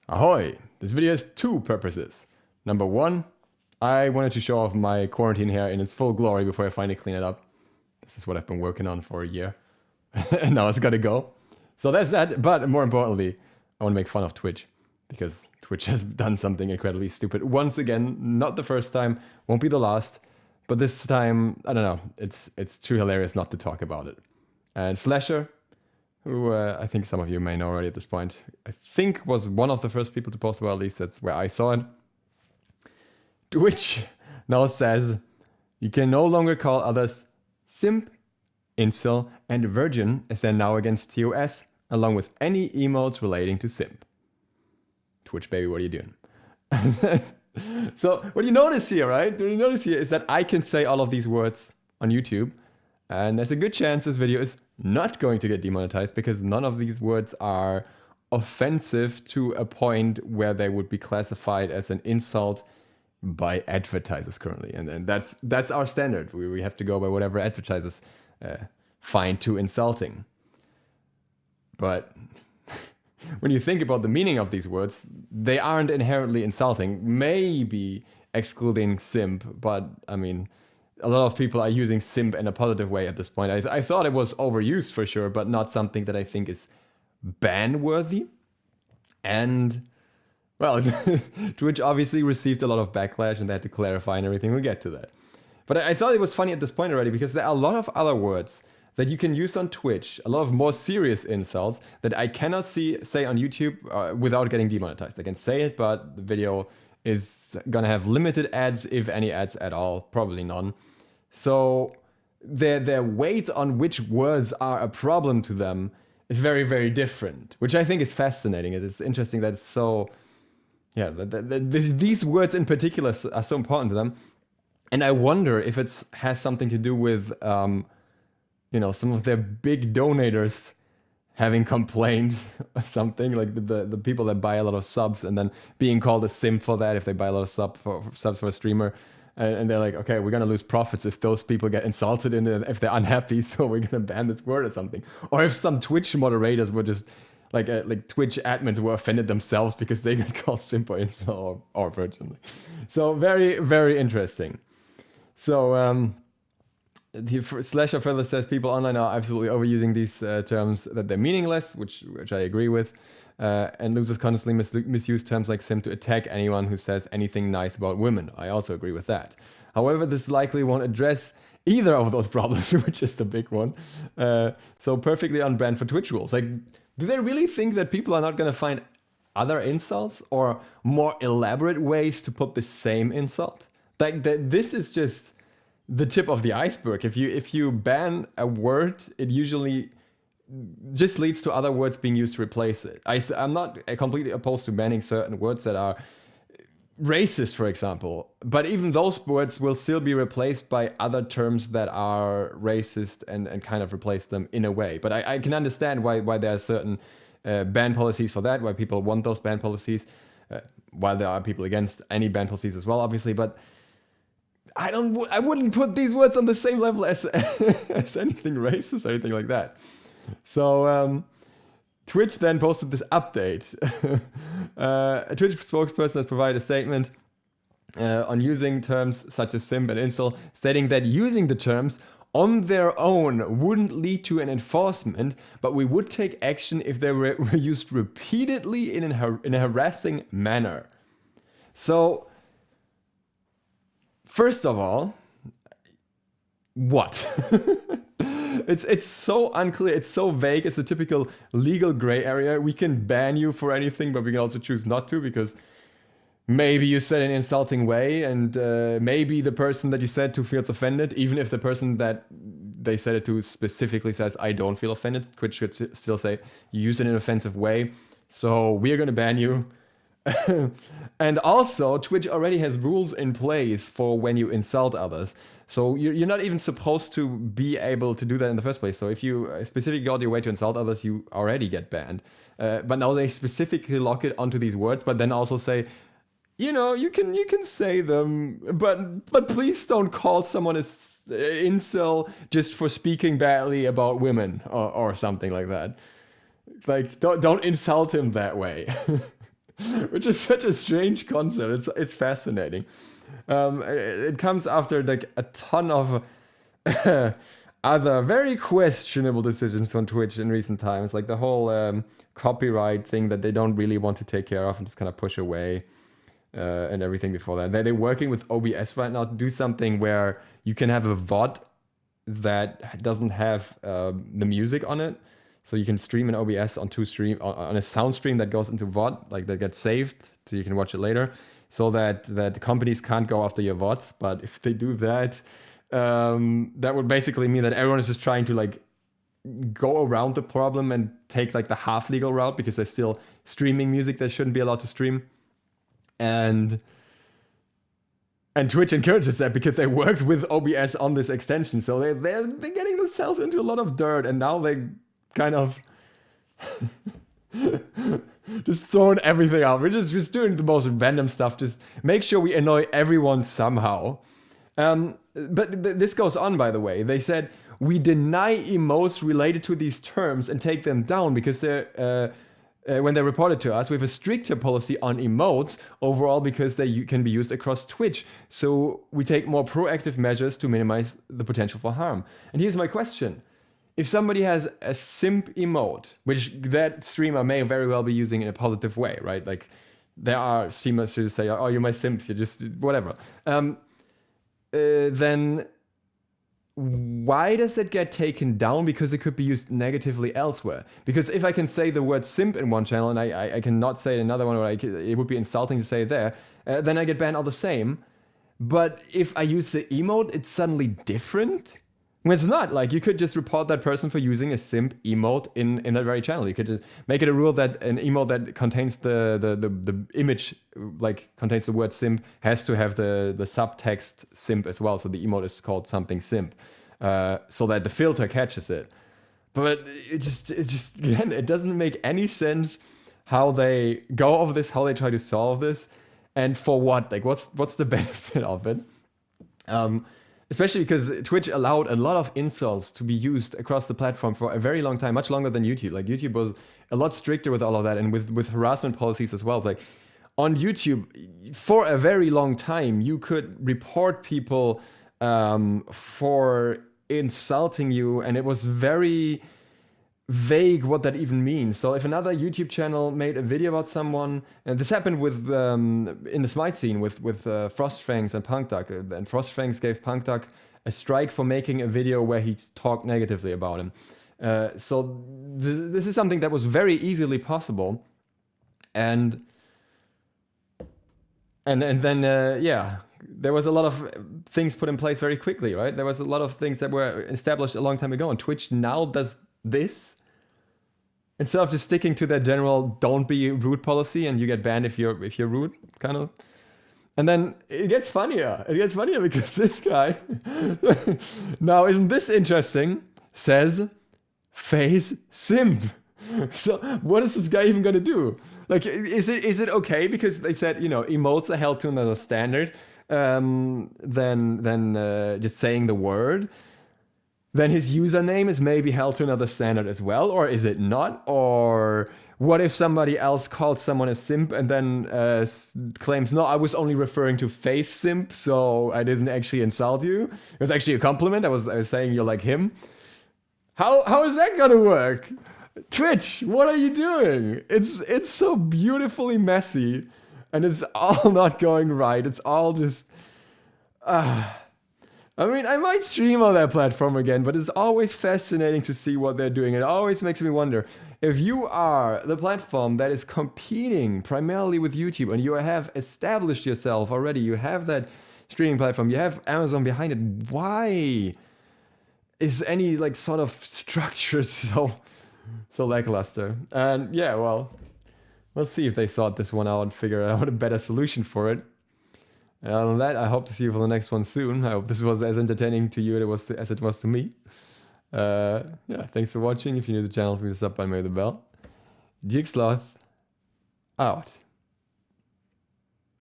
Ahoy! This video has two purposes. Number one, I wanted to show off my quarantine hair in its full glory before I finally clean it up. This is what I've been working on for a year. And now it's gotta go. So that's that, but more importantly, I want to make fun of Twitch. Because Twitch has done something incredibly stupid. Once again, not the first time, won't be the last. But this time, I don't know, it's too hilarious not to talk about it. And Slasher, who I think some of you may know already at this point, I think was one of the first people to post about, at least that's where I saw it. Twitch now says you can no longer call others simp, incel, and virgin, as they're now against TOS, along with any emotes relating to simp. Twitch baby, what are you doing? So what you notice here, right? What you notice here is that I can say all of these words on YouTube, and there's a good chance this video is not going to get demonetized because none of these words are offensive to a point where they would be classified as an insult by advertisers currently. And that's our standard. We have to go by whatever advertisers find too insulting. But when you think about the meaning of these words, they aren't inherently insulting. Maybe excluding simp, but I mean, a lot of people are using simp in a positive way at this point. I thought it was overused for sure, but not something that I think is ban-worthy. And, well, Twitch obviously received a lot of backlash and they had to clarify and everything. We'll get to that. But I thought it was funny at this point already because there are a lot of other words that you can use on Twitch, a lot of more serious insults that I cannot say on YouTube without getting demonetized. I can say it, but the video is gonna have limited ads, if any ads at all, probably none. So their weight on which words are a problem to them is very, very different, which I think is fascinating. It is interesting that it's so, yeah, these words in particular are so important to them. And I wonder if it has something to do with, you know, some of their big donators having complained or something, like the people that buy a lot of subs and then being called a simp for that if they buy a lot of subs for a streamer. And they're like, okay, we're going to lose profits if those people get insulted and if they're unhappy, so we're going to ban this word or something. Or if some Twitch moderators were just, like Twitch admins were offended themselves because they got called simp or incel or virgin. So very, very interesting. So, Slasher further says people online are absolutely overusing these terms, that they're meaningless, which I agree with, and losers constantly misuse terms like simp to attack anyone who says anything nice about women. I also agree with that. However, this likely won't address either of those problems, which is the big one. So perfectly on brand for Twitch rules. Like, do they really think that people are not going to find other insults or more elaborate ways to put the same insult? Like, this is just the tip of the iceberg. If you ban a word, it usually just leads to other words being used to replace it. I'm not completely opposed to banning certain words that are racist, for example, but even those words will still be replaced by other terms that are racist and kind of replace them in a way. But I can understand why there are certain ban policies for that, why people want those ban policies, while there are people against any ban policies as well, obviously, but I wouldn't put these words on the same level as anything racist or anything like that. So Twitch then posted this update. A Twitch spokesperson has provided a statement on using terms such as simp and incel, stating that using the terms on their own wouldn't lead to an enforcement, but we would take action if they were used repeatedly in a harassing manner. So, first of all, what? It's so unclear, it's so vague, it's a typical legal gray area. We can ban you for anything, but we can also choose not to because maybe you said in an insulting way and maybe the person that you said to feels offended, even if the person that they said it to specifically says, I don't feel offended. Twitch should still say, you use it in an offensive way, so we're gonna ban you. And also, Twitch already has rules in place for when you insult others. So you're not even supposed to be able to do that in the first place. So if you specifically go out your way to insult others, you already get banned. But now they specifically lock it onto these words, but then also say, you know, you can say them, but please don't call someone as incel just for speaking badly about women or something like that. Like, don't insult him that way. which is such a strange concept. It's fascinating. It comes after like a ton of other very questionable decisions on Twitch in recent times, like the whole copyright thing that they don't really want to take care of and just kind of push away, and everything before that. They're working with OBS right now to do something where you can have a VOD that doesn't have the music on it. So you can stream an OBS on on a sound stream that goes into VOD, like that gets saved, so you can watch it later. So that the companies can't go after your VODs. But if they do that, that would basically mean that everyone is just trying to like go around the problem and take like the half legal route, because they're still streaming music they shouldn't be allowed to stream. And Twitch encourages that because they worked with OBS on this extension. So they're getting themselves into a lot of dirt, and now they kind of just throwing everything out. We're just doing the most random stuff. Just make sure we annoy everyone somehow. But this goes on, by the way. They said, we deny emotes related to these terms and take them down because they're... when they reported to us, we have a stricter policy on emotes overall because they can be used across Twitch. So we take more proactive measures to minimize the potential for harm. And here's my question. If somebody has a simp emote, which that streamer may very well be using in a positive way, right? Like there are streamers who say, oh, you're my simps, you're just whatever. Then why does it get taken down? Because it could be used negatively elsewhere. Because if I can say the word simp in one channel and I cannot say it in another one, or it would be insulting to say it there, then I get banned all the same. But if I use the emote, it's suddenly different? When it's not. Like, you could just report that person for using a simp emote in that very channel. You could just make it a rule that an emote that contains the image, like contains the word simp, has to have the subtext simp as well. So the emote is called something simp, so that the filter catches it. But it just again, it doesn't make any sense how they go over this, how they try to solve this, and for what? Like, what's the benefit of it? Especially because Twitch allowed a lot of insults to be used across the platform for a very long time, much longer than YouTube. Like, YouTube was a lot stricter with all of that, and with harassment policies as well. Like, on YouTube, for a very long time, you could report people for insulting you, and it was very vague what that even means. So if another YouTube channel made a video about someone, and this happened with in the Smite scene with Frostfangs and Punkduck, and Frostfangs gave Punkduck a strike for making a video where he talked negatively about him. So this is something that was very easily possible, and then yeah, there was a lot of things put in place very quickly, right? There was a lot of things that were established a long time ago, and Twitch now does this. Instead of just sticking to their general don't be rude policy and you get banned if you're rude, kind of. And then it gets funnier. It gets funnier because this guy, now isn't this interesting, says face simp. So what is this guy even gonna do? Like, is it okay because they said, you know, emotes are held to another standard than just saying the word? Then his username is maybe held to another standard as well, or is it not? Or what if somebody else called someone a simp and then claims, no, I was only referring to face simp, so I didn't actually insult you. It was actually a compliment. I was saying you're like him. How is that gonna work? Twitch, what are you doing? It's so beautifully messy, and it's all not going right. It's all just I mean, I might stream on that platform again, but it's always fascinating to see what they're doing. It always makes me wonder, if you are the platform that is competing primarily with YouTube and you have established yourself already, you have that streaming platform, you have Amazon behind it, why is any like sort of structure so lackluster? And yeah, well, we'll see if they sort this one out and figure out a better solution for it. And other than that, I hope to see you for the next one soon. I hope this was as entertaining to you as it was to me. Yeah, thanks for watching. If you're new to the channel, please sub and ring the bell. SLOTH out.